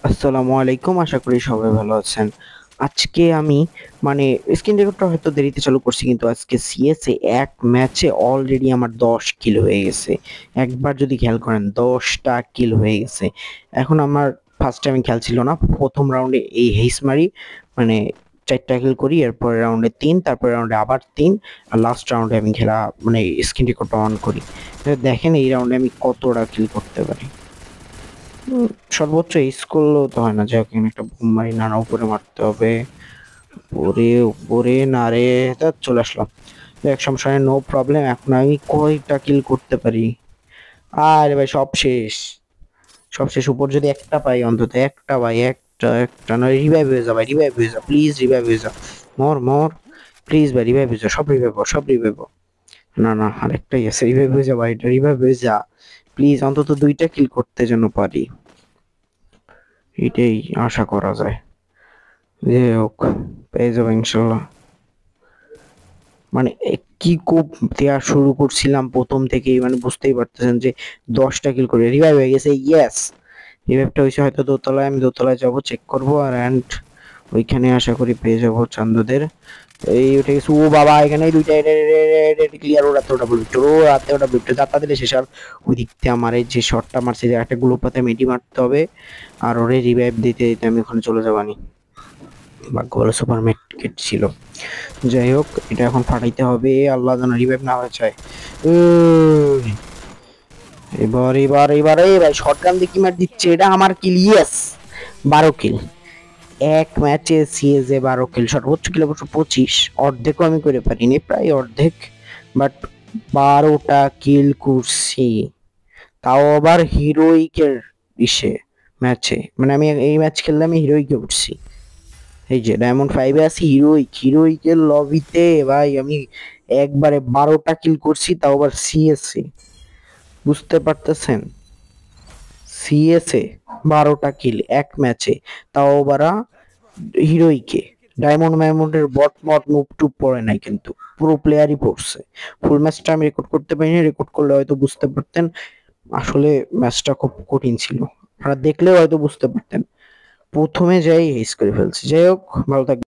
আসসালামু আলাইকুম, আশা করি সবাই ভালো আছেন। আজকে আমি মানে স্ক্রিন রেকর্ডটা হয়তো দেরিতে চালু করছি, কিন্তু আজকে সিএসএ এক ম্যাচে অলরেডি আমার 10 কিল হয়ে গেছে। একবার যদি খেয়াল করেন 10টা কিল হয়ে গেছে। এখন আমার ফার্স্ট টাইম খেলছিল না, প্রথম রাউন্ডে এই হেইস মারি, মানে 4টা কিল করি, এরপর রাউন্ডে 3, তারপর রাউন্ডে আবার 3, আর লাস্ট রাউন্ডে আমি খেলা মানে স্ক্রিন রেকর্ডটা অন করি। দেখেন এই রাউন্ডে আমি কতটা কিল করতে পারি। উম, সর্বোচ্চ এইস করলেও তো হয় না, যে ওকে একটা বুম মারি, না না উপরে মারতে হবে। উপরে উপরে না রে, তা চলে আসলাম। এক সমস্যা নো প্রবলেম। এখন আমি কয়টা কিল করতে পারি? আরে ভাই সব শেষ, সব শেষ। উপর যদি একটা পাই, অন্তত একটা ভাই, একটা একটা নয়, রিভাইভ হয়ে যা ভাই, রিভাইভ হয়ে যা প্লিজ, রিভাইভ হয়ে যা। মর মর প্লিজ ভাই, রিভাইভ হয়ে যা, সব রিভাইভ, সব রিভাইভ। না না, আরেকটাই আছে, রিভাইভ হয়ে যা ভাই, এটা রিভাইভ হয়ে যা প্লিজ, অন্তত 2টা কিল করতে যেন পারি, এটাই আশা করা যায়। যাই হোক, পেয়ে যাবো ইনশাল্লাহ। মানে কি কোপ দেওয়া শুরু করছিলাম প্রথম থেকেই, মানে বুঝতেই পারতেছেন যে 10টা কিল করে রিভাইভ হয়ে গেছে। ইয়েস, রিভাইভটা হয়েছে হয়তো দোতলায়, আমি দোতলায় যাবো, চেক করবো, আর অ্যান্ড ওইখানে আশা করি পেয়ে যাবো চান্দুদের। এই উঠে গেছে, ও বাবা এখানে দুইটা ক্লিয়ার। ওরাতে ওটা বলবিটো, ওরাতে ওটা বলবিটো, যাত্রা দিলে শেষ। আর ওই দিক থেকে আমার এই যে শটটা মারছে, যে একটা গ্লুপাতে মেডি মারতে হবে, আর ওরে রিভাইভ দিতে দিতে আমি ওখানে চলে যাবানি। ভাগ্য ভালো সুপার কিট ছিল। যাই হোক, এটা এখন ফাটাইতে হবে, আল্লাহ যেন রিভাইভ না হয়ে যায়। উই, এবার এবার এবার এই ভাই শটগান দিয়ে কি মার দিচ্ছে, এটা আমার কিল। ইয়েস, 12 কিল এক ম্যাচে। সিএসএ 12 কিল, সর্বোচ্চ কিল অবশ্য 25, অর্ধেকও আমি করে পারিনি, প্রায় অর্ধেক, বাট 12টা কিল করছি, তাও আবার হিরোইকের ইসে ম্যাচে। মানে আমি এই ম্যাচ খেললে আমি হিরোইকে উঠছি। এই যে ডায়মন্ড 5-এ আছি, হিরোইকের লবিতে ভাই আমি একবারে 12টা কিল করছি, তাও আবার সিএসএ, বুঝতে পারতেছেন? সিএসএ 12টা কিল এক ম্যাচে, তাও আবার হিরোইকে। ডায়মন্ডের বট মট নুপ টুপ পড়ে নাই, কিন্তু পুরো প্লেয়ারই পড়ছে। ফুল ম্যাচটা আমি রেকর্ড করতে পারিনি, রেকর্ড করলে হয়তো বুঝতে পারতেন। আসলে ম্যাচটা খুব কঠিন ছিল, আপনারা দেখলেও হয়তো বুঝতে পারতেন। প্রথমে যাই হেস করে ফেলছি। যাই হোক, ভালো থাকবেন।